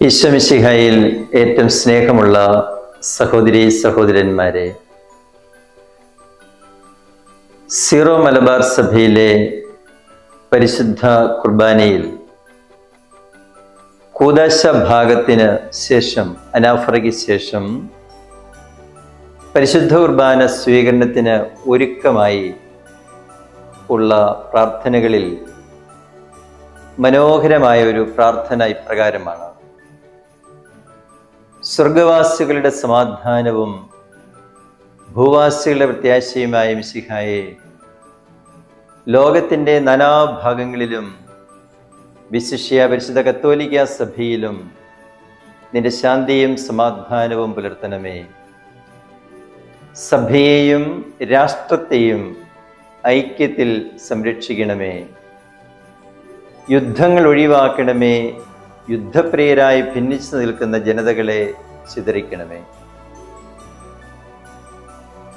ഈശോ മിശിഹായിൽ ഏറ്റവും സ്നേഹമുള്ള സഹോദരീ സഹോദരന്മാരെ, സീറോ മലബാർ സഭയിലെ പരിശുദ്ധ കുർബാനയിൽ കൂദാശ ഭാഗത്തിന് ശേഷം, അനാഫറയ്ക്ക് ശേഷം പരിശുദ്ധ കുർബാന സ്വീകരണത്തിന് ഒരുക്കമായി ഉള്ള പ്രാർത്ഥനകളിൽ മനോഹരമായ ഒരു പ്രാർത്ഥന ഇപ്രകാരമാണ്: സ്വർഗവാസികളുടെ സമാധാനവും ഭൂവാസികളുടെ പ്രത്യാശയുമായ മിശിഹായെ, ലോകത്തിൻ്റെ നാനാഭാഗങ്ങളിലും വിശിഷ്യ പരിശുദ്ധ കത്തോലിക്ക സഭയിലും നിന്റെ ശാന്തിയും സമാധാനവും പുലർത്തണമേ. സഭയെയും രാഷ്ട്രത്തെയും ഐക്യത്തിൽ സംരക്ഷിക്കണമേ. യുദ്ധങ്ങൾ ഒഴിവാക്കണമേ. യുദ്ധപ്രിയരായി ഭിന്നിച്ചു നിൽക്കുന്ന ജനതകളെ ചിതറിക്കണമേ.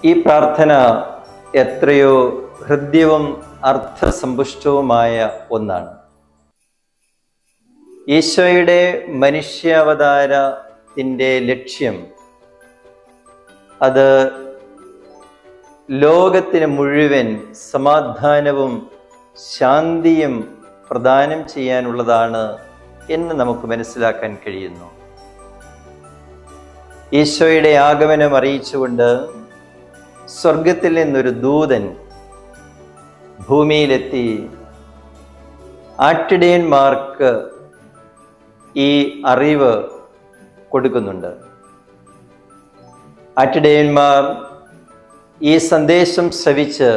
ഈ പ്രാർത്ഥന എത്രയോ ഹൃദ്യവും അർത്ഥസമ്പുഷ്ടവുമായ ഒന്നാണ്. ഈശോയുടെ മനുഷ്യാവതാരത്തിൻ്റെ ലക്ഷ്യം അത് ലോകത്തിന് മുഴുവൻ സമാധാനവും ശാന്തിയും പ്രദാനം ചെയ്യാനുള്ളതാണ് എന്ന് നമുക്ക് മനസ്സിലാക്കാൻ കഴിയുന്നു. ഈശോയുടെ ആഗമനം അറിയിച്ചുകൊണ്ട് സ്വർഗത്തിൽ നിന്നൊരു ദൂതൻ ഭൂമിയിലെത്തി ആട്ടിടയന്മാർക്ക് ഈ അറിവ് കൊടുക്കുന്നുണ്ട്. ആട്ടിടയന്മാർ ഈ സന്ദേശം ശ്രവിച്ച്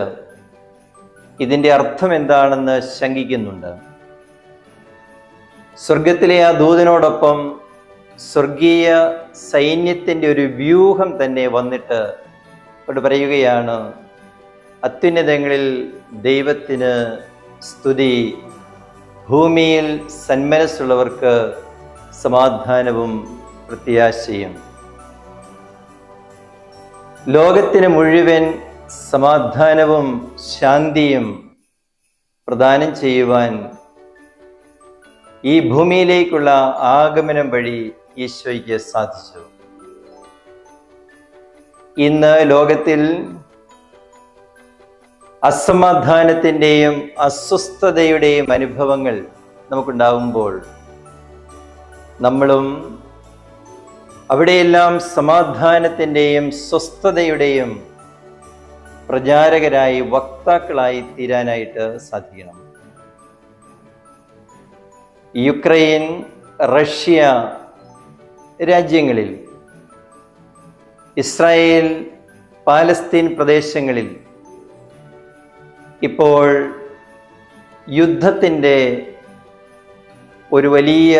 ഇതിൻ്റെ അർത്ഥം എന്താണെന്ന് ശങ്കിക്കുന്നുണ്ട്. സ്വർഗത്തിലെ ആ ദൂതനോടൊപ്പം സ്വർഗീയ സൈന്യത്തിൻ്റെ ഒരു വ്യൂഹം തന്നെ വന്നിട്ട് അവിടെ പറയുകയാണ്: അത്യുന്നതങ്ങളിൽ ദൈവത്തിന് സ്തുതി, ഭൂമിയിൽ സന്മനസ്സുള്ളവർക്ക് സമാധാനവും പ്രത്യാശയും. ലോകത്തിന് മുഴുവൻ സമാധാനവും ശാന്തിയും പ്രദാനം ചെയ്യുവാൻ ഈ ഭൂമിയിലേക്കുള്ള ആഗമനം വഴി ഈശോയ്ക്ക് സാധിച്ചു. ഇന്ന് ലോകത്തിൽ അസമാധാനത്തിൻ്റെയും അസ്വസ്ഥതയുടെയും അനുഭവങ്ങൾ നമുക്കുണ്ടാകുമ്പോൾ നമ്മളും അവിടെയെല്ലാം സമാധാനത്തിൻ്റെയും സ്വസ്ഥതയുടെയും പ്രചാരകരായി, വക്താക്കളായി തീരാനായിട്ട് സാധിക്കണം. യുക്രൈൻ, റഷ്യ രാജ്യങ്ങളിൽ, ഇസ്രായേൽ, പാലസ്തീൻ പ്രദേശങ്ങളിൽ ഇപ്പോൾ യുദ്ധത്തിൻ്റെ ഒരു വലിയ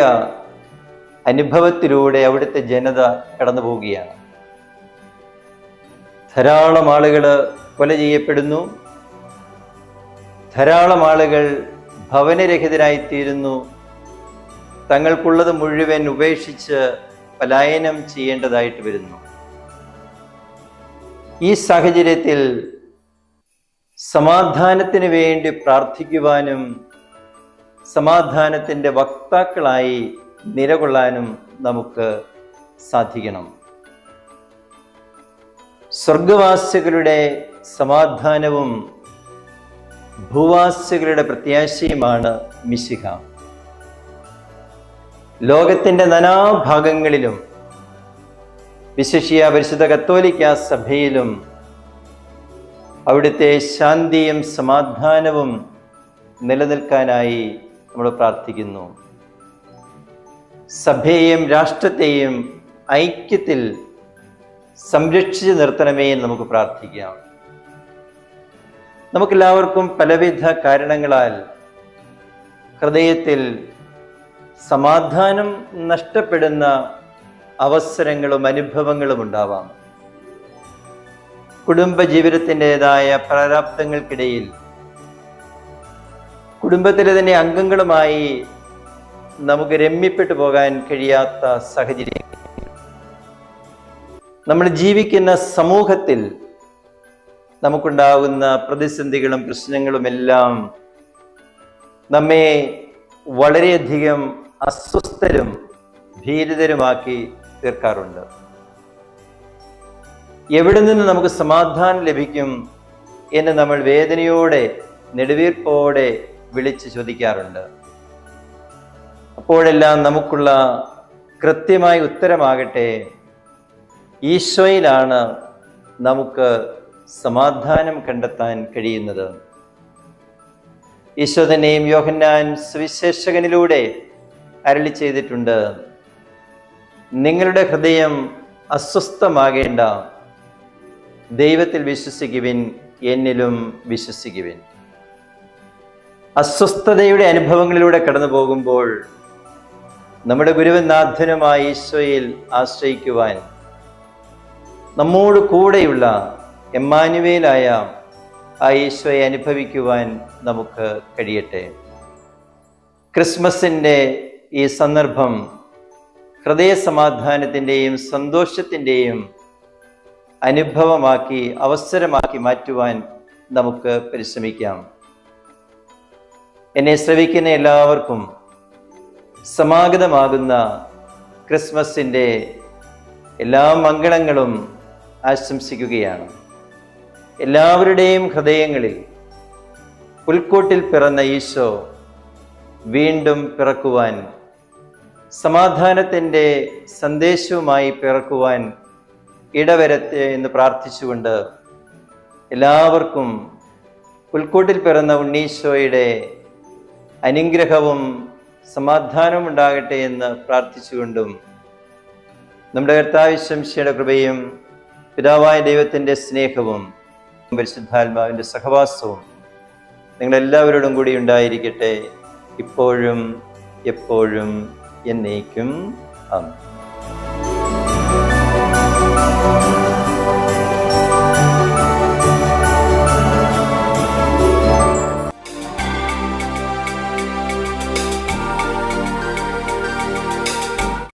അനുഭവത്തിലൂടെ അവിടുത്തെ ജനത കടന്നു പോവുകയാണ്. ധാരാളം ആളുകൾ കൊല ചെയ്യപ്പെടുന്നു. ധാരാളം ആളുകൾ ഭവനരഹിതരായിത്തീരുന്നു. തങ്ങൾക്കുള്ളത് മുഴുവൻ ഉപേക്ഷിച്ച് പലായനം ചെയ്യേണ്ടതായിട്ട് വരുന്നു. ഈ സാഹചര്യത്തിൽ സമാധാനത്തിന് വേണ്ടി പ്രാർത്ഥിക്കുവാനും സമാധാനത്തിൻ്റെ വക്താക്കളായി നിലകൊള്ളാനും നമുക്ക് സാധിക്കണം. സ്വർഗവാസികളുടെ സമാധാനവും ഭൂവാസികളുടെ പ്രത്യാശയുമാണ് മിശിഹ. ലോകത്തിൻ്റെ നാനാഭാഗങ്ങളിലും വിശിഷ്യ പരിശുദ്ധ കത്തോലിക്ക സഭയിലും അവിടുത്തെ ശാന്തിയും സമാധാനവും നിലനിൽക്കാനായി നമ്മൾ പ്രാർത്ഥിക്കുന്നു. സഭയെയും രാഷ്ട്രത്തെയും ഐക്യത്തിൽ സംരക്ഷിച്ചു നിർത്തണമേ എന്ന് നമുക്ക് പ്രാർത്ഥിക്കാം. നമുക്കെല്ലാവർക്കും പലവിധ കാരണങ്ങളാൽ ഹൃദയത്തിൽ സമാധാനം നഷ്ടപ്പെടുന്ന അവസരങ്ങളും അനുഭവങ്ങളും ഉണ്ടാവാം. കുടുംബജീവിതത്തിൻ്റെതായ പ്രാരാബ്ദങ്ങൾക്കിടയിൽ കുടുംബത്തിലെ തന്നെ അംഗങ്ങളുമായി നമുക്ക് രമ്യപ്പെട്ടു പോകാൻ കഴിയാത്ത സാഹചര്യം, നമ്മൾ ജീവിക്കുന്ന സമൂഹത്തിൽ നമുക്കുണ്ടാകുന്ന പ്രതിസന്ധികളും പ്രശ്നങ്ങളുമെല്ലാം നമ്മെ വളരെയധികം അസ്വസ്ഥരും ഭീതിതരുമാക്കി തീർക്കാറുണ്ട്. എവിടെ നിന്ന് നമുക്ക് സമാധാനം ലഭിക്കും എന്ന് നമ്മൾ വേദനയോടെ നെടുവീർപ്പോടെ വിളിച്ച് ചോദിക്കാറുണ്ട്. അപ്പോഴെല്ലാം നമുക്കുള്ള കൃത്യമായ ഉത്തരമാകട്ടെ, ഈശോയിലാണ് നമുക്ക് സമാധാനം കണ്ടെത്താൻ കഴിയുന്നത്. ഈശോ തന്നെയും യോഹന്നാൻ സുവിശേഷകനിലൂടെ അരുളി ചെയ്തിട്ടുണ്ട്, നിങ്ങളുടെ ഹൃദയം അസ്വസ്ഥമാകേണ്ട, ദൈവത്തിൽ വിശ്വസിക്കുവിൻ, എന്നിലും വിശ്വസിക്കുവിൻ. അസ്വസ്ഥതയുടെ അനുഭവങ്ങളിലൂടെ കടന്നു പോകുമ്പോൾ നമ്മുടെ ഗുരുവനാഥനുമായ ഈശോയിൽ ആശ്രയിക്കുവാൻ, നമ്മോട് കൂടെയുള്ള എമ്മാനുവേലായ ആ ഈശോയെ അനുഭവിക്കുവാൻ നമുക്ക് കഴിയട്ടെ. ക്രിസ്മസിൻ്റെ ഈ സന്ദർഭം ഹൃദയസമാധാനത്തിൻ്റെയും സന്തോഷത്തിൻ്റെയും അനുഭവമാക്കി, അവസരമാക്കി മാറ്റുവാൻ നമുക്ക് പരിശ്രമിക്കാം. എന്നെ ശ്രവിക്കുന്ന എല്ലാവർക്കും സമാഗതമാകുന്ന ക്രിസ്മസിൻ്റെ എല്ലാ മംഗളങ്ങളും ആശംസിക്കുകയാണ്. എല്ലാവരുടെയും ഹൃദയങ്ങളിൽ പുൽക്കൂട്ടിൽ പിറന്ന ഈശോ വീണ്ടും പിറക്കുവാൻ, സമാധാനത്തിൻ്റെ സന്ദേശവുമായി പിറക്കുവാൻ ഇടവരട്ടെ എന്ന് പ്രാർത്ഥിച്ചുകൊണ്ട് എല്ലാവർക്കും പുൽക്കൂട്ടിൽ പിറന്ന ഉണ്ണീശോയുടെ അനുഗ്രഹവും സമാധാനവും ഉണ്ടാകട്ടെ എന്ന് പ്രാർത്ഥിച്ചുകൊണ്ടും നമ്മുടെ കർത്താവ് ശംശിയുടെ കൃപയും പിതാവായ ദൈവത്തിൻ്റെ സ്നേഹവും പരിശുദ്ധാത്മാവിൻ്റെ സഹവാസവും നിങ്ങളെല്ലാവരോടും കൂടി ഉണ്ടായിരിക്കട്ടെ, ഇപ്പോഴും എപ്പോഴും എന്നേക്കും. ആമേൻ.